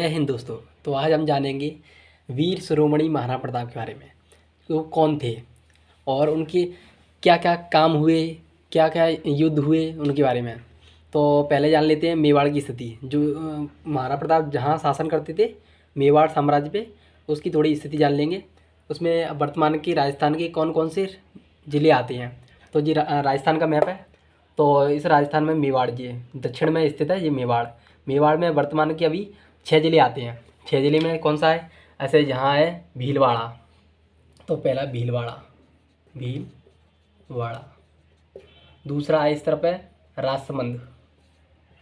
हिंद दोस्तों। तो आज हम जानेंगे वीर शिरोमणि महाराणा प्रताप के बारे में। वो कौन थे और उनके क्या क्या काम हुए, क्या क्या युद्ध हुए उनके बारे में। तो पहले जान लेते हैं मेवाड़ की स्थिति। जो महाराणा प्रताप जहाँ शासन करते थे मेवाड़ साम्राज्य पे, उसकी थोड़ी स्थिति जान लेंगे। उसमें वर्तमान की राजस्थान के कौन कौन से ज़िले आते हैं। तो जी राजस्थान का मैप है। तो इस राजस्थान में मेवाड़ जी है, दक्षिण में स्थित है ये मेवाड़। मेवाड़ में वर्तमान के अभी 6 ज़िले आते हैं। 6 ज़िले में कौन सा है, ऐसे यहाँ है भीलवाड़ा। तो पहला भीलवाड़ा, भीलवाड़ा। दूसरा है इस तरफ है राजसमंद,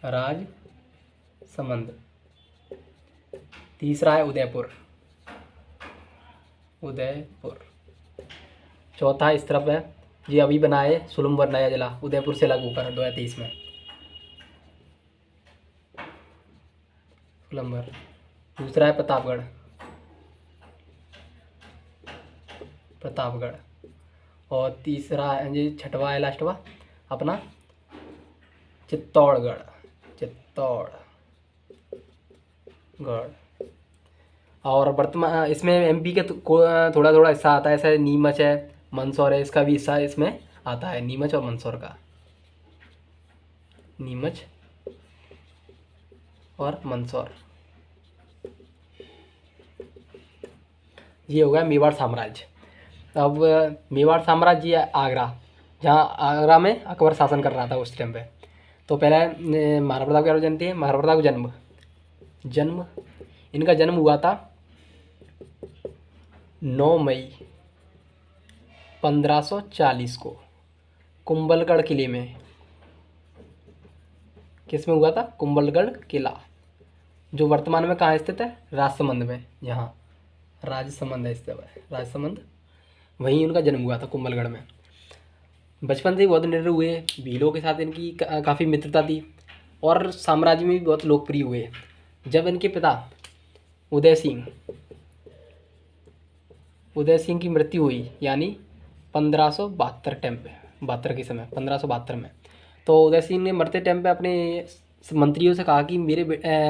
राजसमंद। तीसरा है उदयपुर, उदयपुर। चौथा इस तरफ है, ये अभी बना है सुलमवर नया जिला, उदयपुर से लागू कर 2023 में सुलमवर। दूसरा है प्रतापगढ़, प्रतापगढ़। और तीसरा है ये छठवा है लास्टवा अपना चित्तौड़गढ़, चित्तौड़गढ़। और वर्तमान इसमें एमपी के थोड़ा थोड़ा हिस्सा आता है, ऐसा नीमच है, मंदसौर है, इसका भी हिस्सा इसमें आता है, नीमच और मंदसौर का, नीमच और मंदसौर। ये हो गया मेवाड़ साम्राज्य। अब मेवाड़ साम्राज्य है आगरा, जहाँ आगरा में अकबर शासन कर रहा था उस टाइम पे। तो पहले महाराणा प्रताप के बारे में जानते हैं। महाराणा प्रताप का जन्म इनका जन्म हुआ था 9 मई 1540 को कुंभलगढ़ किले में। किस में हुआ था? कुंभलगढ़ किला, जो वर्तमान में कहाँ स्थित है? राजसमंद में। यहाँ राजसमंद स्थित है, राजसमंद, वहीं उनका जन्म हुआ था कुंभलगढ़ में। बचपन से ही बहुत निडर हुए, भीलों के साथ इनकी काफ़ी मित्रता थी और साम्राज्य में भी बहुत लोकप्रिय हुए। जब इनके पिता उदय सिंह की मृत्यु हुई, यानी 1572 टाइम पे, 72 के समय 1572 में, तो उदय सिंह ने मरते टाइम पे अपने मंत्रियों से कहा कि मेरे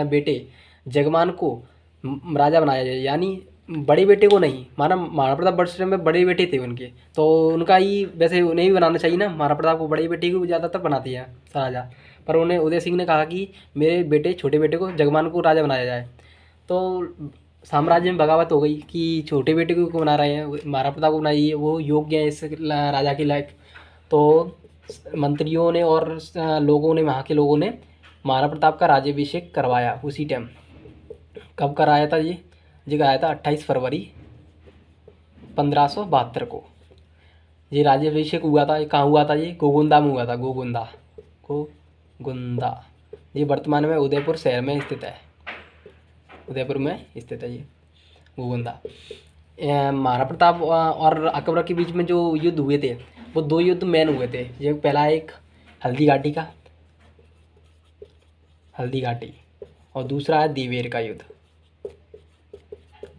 बेटे जगमान को राजा बनाया जाए, यानी बड़े बेटे को नहीं। महाराणा प्रताप बड़े टाइम में बड़े बेटे थे उनके, तो उनका ही वैसे उन्हें भी बनाना चाहिए ना। महाराणा प्रताप को बड़े बेटे को ज़्यादातर बनाती है राजा, पर उन्हें उदय सिंह ने कहा कि मेरे बेटे छोटे बेटे को जगमान को राजा बनाया जाए। तो साम्राज्य में बगावत हो गई कि छोटे बेटे को बना रहे हैं, महाराणा प्रताप को बनाइए, वो योग्य है इस राजा के लायक। तो मंत्रियों ने और लोगों ने, वहाँ के लोगों ने महाराणा प्रताप का राज्याभिषेक करवाया उसी टाइम। कब कराया था ये कराया था 28 फरवरी 1572 को। ये राज्याभिषेक हुआ था, कहाँ हुआ था? ये गोगुंदा में हुआ था, गोगुंदा। ये वर्तमान में उदयपुर शहर में स्थित है, उदयपुर में स्थित है ये गोगुंदा। महाराणा प्रताप और अकबर के बीच में जो युद्ध हुए थे, वो 2 युद्ध मेन हुए थे। ये पहला एक हल्दी घाटी और दूसरा है देवेर का युद्ध।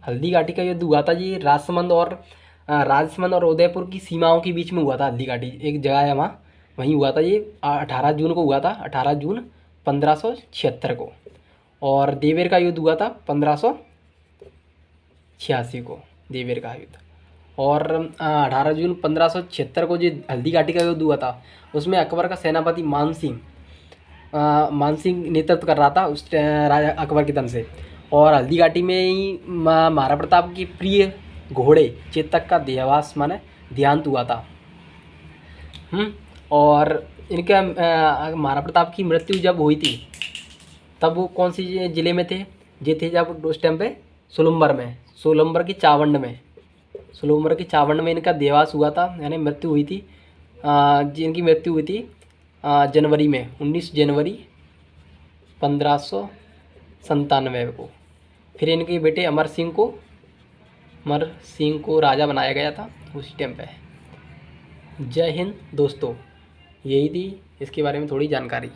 हल्दी घाटी का युद्ध हुआ था जी राजसमंद और उदयपुर की सीमाओं के बीच में हुआ था। हल्दी घाटी एक जगह है वहाँ, वहीं हुआ था ये। 18 जून को हुआ था, 18 जून 1576 को। और देवेर का युद्ध हुआ था 1586 को, देवेर का युद्ध। और 18 जून 1576 को जो हल्दी घाटी का युद्ध हुआ था, उसमें अकबर का सेनापति मान सिंह नेतृत्व कर रहा था उस राजा अकबर की तरफ से। और हल्दी घाटी में ही महाराणा प्रताप की प्रिय घोड़े चेतक का देहावसान माने देहांत हुआ था। और इनका महाराणा प्रताप की मृत्यु जब हुई थी, तब वो कौन सी ज़िले में थे? ये थे जब उस टाइम पे सोलंबर की चावंड में इनका देहावसान हुआ था, यानी मृत्यु हुई थी। जिनकी मृत्यु हुई थी जनवरी में, 19 जनवरी 1597 को। फिर इनके बेटे अमर सिंह को राजा बनाया गया था उसी टाइम पे। जय हिंद दोस्तों, यही थी इसके बारे में थोड़ी जानकारी।